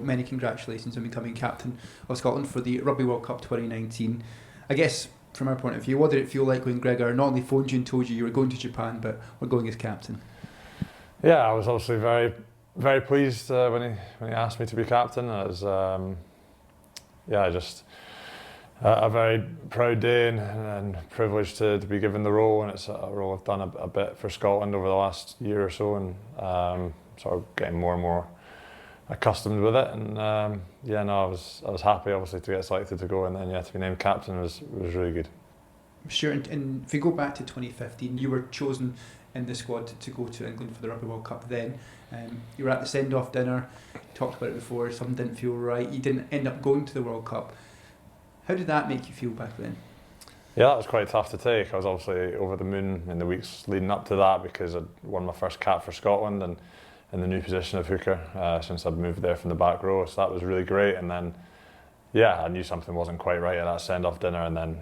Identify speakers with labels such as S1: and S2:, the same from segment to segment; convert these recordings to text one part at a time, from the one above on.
S1: many congratulations on becoming captain of Scotland for the Rugby World Cup 2019. I guess from our point of view, what did it feel like when Gregor not only phoned you and told you were going to Japan, but were going as captain?
S2: Yeah, I was obviously very, very pleased when he asked me to be captain. It was just a very proud day and privileged to be given the role, and it's a role I've done a bit for Scotland over the last year or so, and sort of getting more and more accustomed with it. And I was happy obviously to get selected to go, and then to be named captain was really good.
S1: Sure, and if we go back to 2015, you were chosen in the squad to go to England for the Rugby World Cup then. You were at the send-off dinner, talked about it before, something didn't feel right, you didn't end up going to the World Cup. How did that make you feel back then?
S2: Yeah, that was quite tough to take. I was obviously over the moon in the weeks leading up to that because I'd won my first cap for Scotland and in the new position of hooker since I'd moved there from the back row, so that was really great. And then I knew something wasn't quite right at that send-off dinner, and then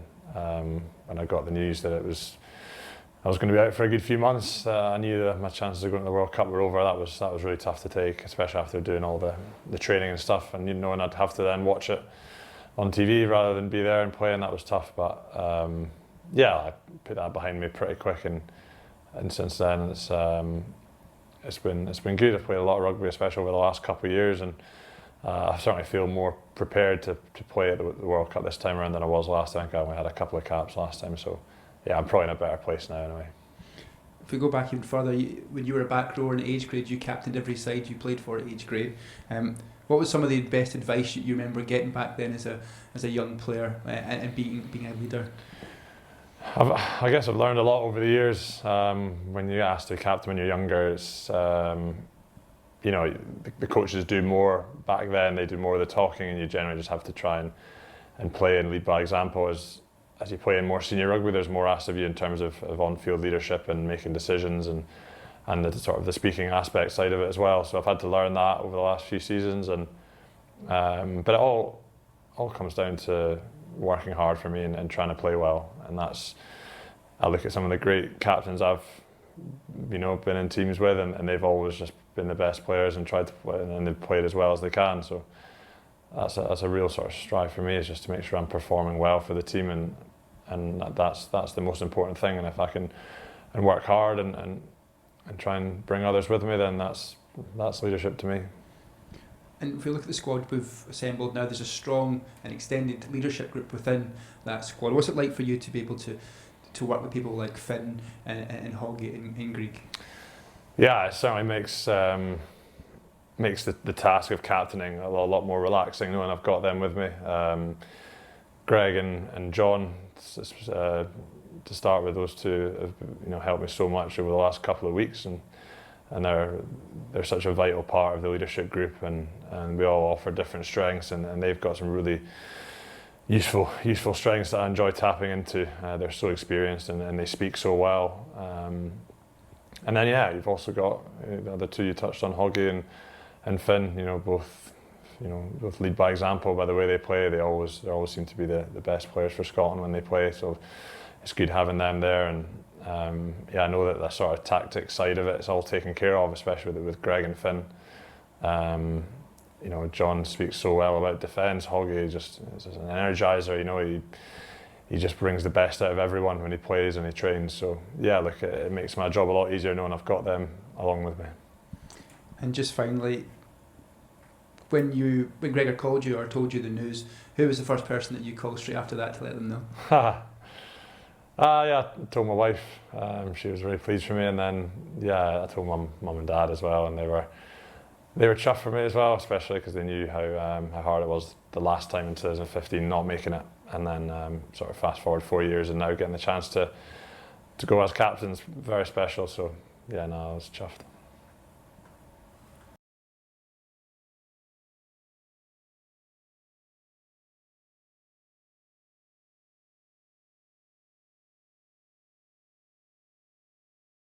S2: when I got the news that I was going to be out for a good few months, I knew that my chances of going to the World Cup were over. That was really tough to take, especially after doing all the training and stuff, and knowing I'd have to then watch it on TV rather than be there and play, and that was tough. But I put that behind me pretty quick, and since then it's been good. I've played a lot of rugby, especially over the last couple of years, and I certainly feel more prepared to play at the World Cup this time around than I was last time. I think I only had a couple of caps last time, so I'm probably in a better place now anyway.
S1: If we go back even further, when you were a back rower in age grade, you captained every side you played for at age grade. What was some of the best advice you remember getting back then as a young player and being a leader?
S2: I guess I've learned a lot over the years. When you get asked to captain when you're younger, it's the coaches do more back then. They do more of the talking, and you generally just have to try and play and lead by example. As you play in more senior rugby, there's more asked of you in terms of on-field leadership and making decisions and the sort of the speaking aspect side of it as well. So I've had to learn that over the last few seasons, and but it all comes down to working hard for me and trying to play well. And I look at some of the great captains I've been in teams with, and they've always just been the best players and tried to play, and they've played as well as they can. So that's a real sort of strive for me, is just to make sure I'm performing well for the team, and that's the most important thing. And if I can work hard and try and bring others with me, then that's leadership to me.
S1: And if we look at the squad we've assembled now, there's a strong and extended leadership group within that squad. What's it like for you to be able to work with people like Finn and Hoggy and Greig? Yeah,
S2: it certainly makes the task of captaining a lot more relaxing knowing I've got them with me. Greg and John, to start with, those two have helped me so much over the last couple of weeks, and they're such a vital part of the leadership group, and we all offer different strengths, and they've got some really useful strengths that I enjoy tapping into. They're so experienced and they speak so well. And then you've also got the other two you touched on, Hoggy and Finn. Both lead by example by the way they play. They always seem to be the best players for Scotland when they play. So it's good having them there. And I know that sort of tactic side of it's all taken care of, especially with Greg and Finn. John speaks so well about defence. Hoggy is just an energizer. He just brings the best out of everyone when he plays and he trains. So it makes my job a lot easier knowing I've got them along with me. And
S1: just finally, when Gregor called you or told you the news, who was the first person that you called straight after that to let them know?
S2: I told my wife. She was really pleased for me, and then I told mum and dad as well, and they were chuffed for me as well, especially because they knew how hard it was the last time in 2015 not making it, and then sort of fast forward 4 years and now getting the chance to go as captain's very special. So I was chuffed.